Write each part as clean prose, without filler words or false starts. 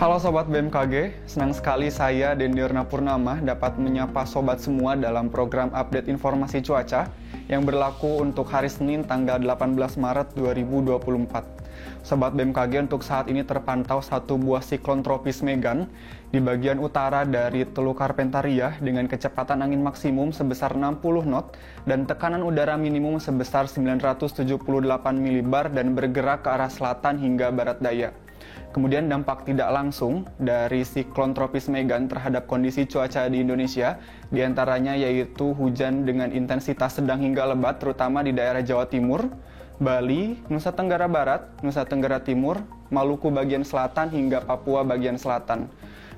Halo Sobat BMKG, senang sekali saya Dendiorna Purnama dapat menyapa Sobat semua dalam program update informasi cuaca yang berlaku untuk hari Senin tanggal 18 Maret 2024. Sobat BMKG, untuk saat ini terpantau satu buah siklon tropis Megan di bagian utara dari Teluk Carpentaria dengan kecepatan angin maksimum sebesar 60 knot dan tekanan udara minimum sebesar 978 milibar dan bergerak ke arah selatan hingga barat daya. Kemudian dampak tidak langsung dari siklon tropis Megan terhadap kondisi cuaca di Indonesia, diantaranya yaitu hujan dengan intensitas sedang hingga lebat terutama di daerah Jawa Timur, Bali, Nusa Tenggara Barat, Nusa Tenggara Timur, Maluku bagian selatan hingga Papua bagian selatan.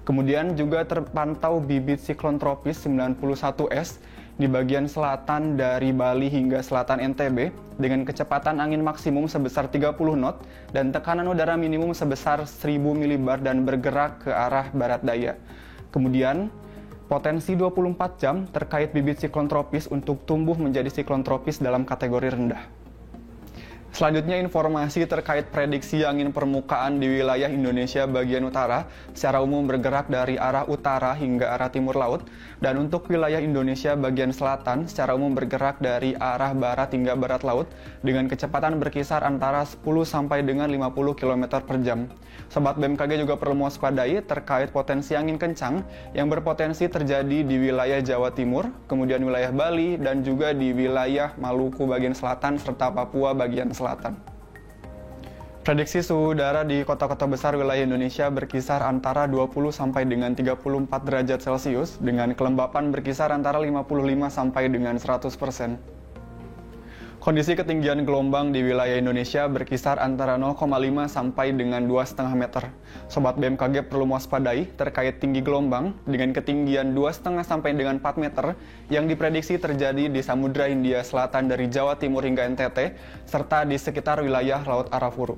Kemudian juga terpantau bibit siklon tropis 91S di bagian selatan dari Bali hingga selatan NTB dengan kecepatan angin maksimum sebesar 30 knot dan tekanan udara minimum sebesar 1000 milibar dan bergerak ke arah barat daya. Kemudian potensi 24 jam terkait bibit siklon tropis untuk tumbuh menjadi siklon tropis dalam kategori rendah. Selanjutnya informasi terkait prediksi angin permukaan di wilayah Indonesia bagian utara secara umum bergerak dari arah utara hingga arah timur laut, dan untuk wilayah Indonesia bagian selatan secara umum bergerak dari arah barat hingga barat laut dengan kecepatan berkisar antara 10 sampai dengan 50 km per jam. Sobat BMKG juga perlu mewaspadai terkait potensi angin kencang yang berpotensi terjadi di wilayah Jawa Timur, kemudian wilayah Bali dan juga di wilayah Maluku bagian selatan serta Papua bagian selatan. Prediksi suhu udara di kota-kota besar wilayah Indonesia berkisar antara 20 sampai dengan 34 derajat Celcius dengan kelembapan berkisar antara 55 sampai dengan 100%. Kondisi ketinggian gelombang di wilayah Indonesia berkisar antara 0,5 sampai dengan 2,5 meter. Sobat BMKG perlu mewaspadai terkait tinggi gelombang dengan ketinggian 2,5 sampai dengan 4 meter yang diprediksi terjadi di Samudra Hindia Selatan dari Jawa Timur hingga NTT serta di sekitar wilayah Laut Arafuru.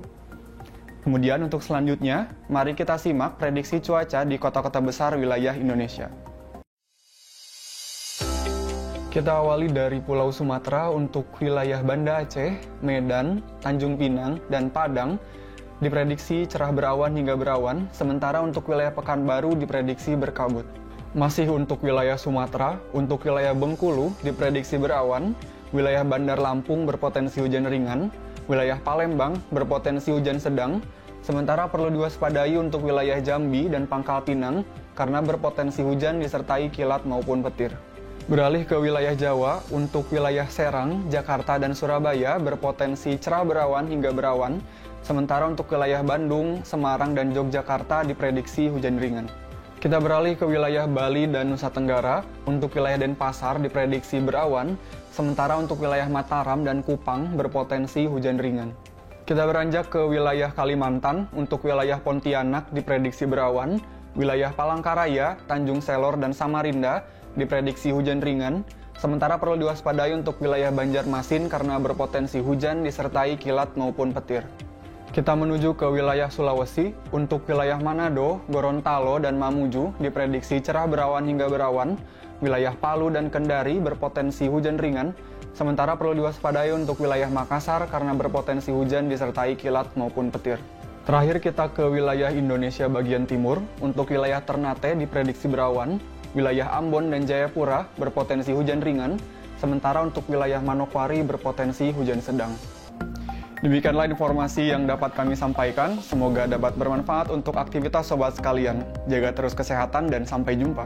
Kemudian untuk selanjutnya, mari kita simak prediksi cuaca di kota-kota besar wilayah Indonesia. Kita awali dari Pulau Sumatera. Untuk wilayah Banda Aceh, Medan, Tanjung Pinang, dan Padang diprediksi cerah berawan hingga berawan, sementara untuk wilayah Pekanbaru diprediksi berkabut. Masih untuk wilayah Sumatera, untuk wilayah Bengkulu diprediksi berawan, wilayah Bandar Lampung berpotensi hujan ringan, wilayah Palembang berpotensi hujan sedang, sementara perlu diwaspadai untuk wilayah Jambi dan Pangkal Pinang karena berpotensi hujan disertai kilat maupun petir. Beralih ke wilayah Jawa, untuk wilayah Serang, Jakarta, dan Surabaya berpotensi cerah berawan hingga berawan, sementara untuk wilayah Bandung, Semarang, dan Yogyakarta diprediksi hujan ringan. Kita beralih ke wilayah Bali dan Nusa Tenggara, untuk wilayah Denpasar diprediksi berawan, sementara untuk wilayah Mataram dan Kupang berpotensi hujan ringan. Kita beranjak ke wilayah Kalimantan, untuk wilayah Pontianak diprediksi berawan, wilayah Palangkaraya, Tanjung Selor, dan Samarinda diprediksi hujan ringan, sementara perlu diwaspadai untuk wilayah Banjarmasin karena berpotensi hujan disertai kilat maupun petir. Kita menuju ke wilayah Sulawesi, untuk wilayah Manado, Gorontalo, dan Mamuju diprediksi cerah berawan hingga berawan, wilayah Palu dan Kendari berpotensi hujan ringan, sementara perlu diwaspadai untuk wilayah Makassar karena berpotensi hujan disertai kilat maupun petir. Terakhir kita ke wilayah Indonesia bagian timur, untuk wilayah Ternate diprediksi berawan, wilayah Ambon dan Jayapura berpotensi hujan ringan, sementara untuk wilayah Manokwari berpotensi hujan sedang. Demikianlah informasi yang dapat kami sampaikan, semoga dapat bermanfaat untuk aktivitas sobat sekalian. Jaga terus kesehatan dan sampai jumpa.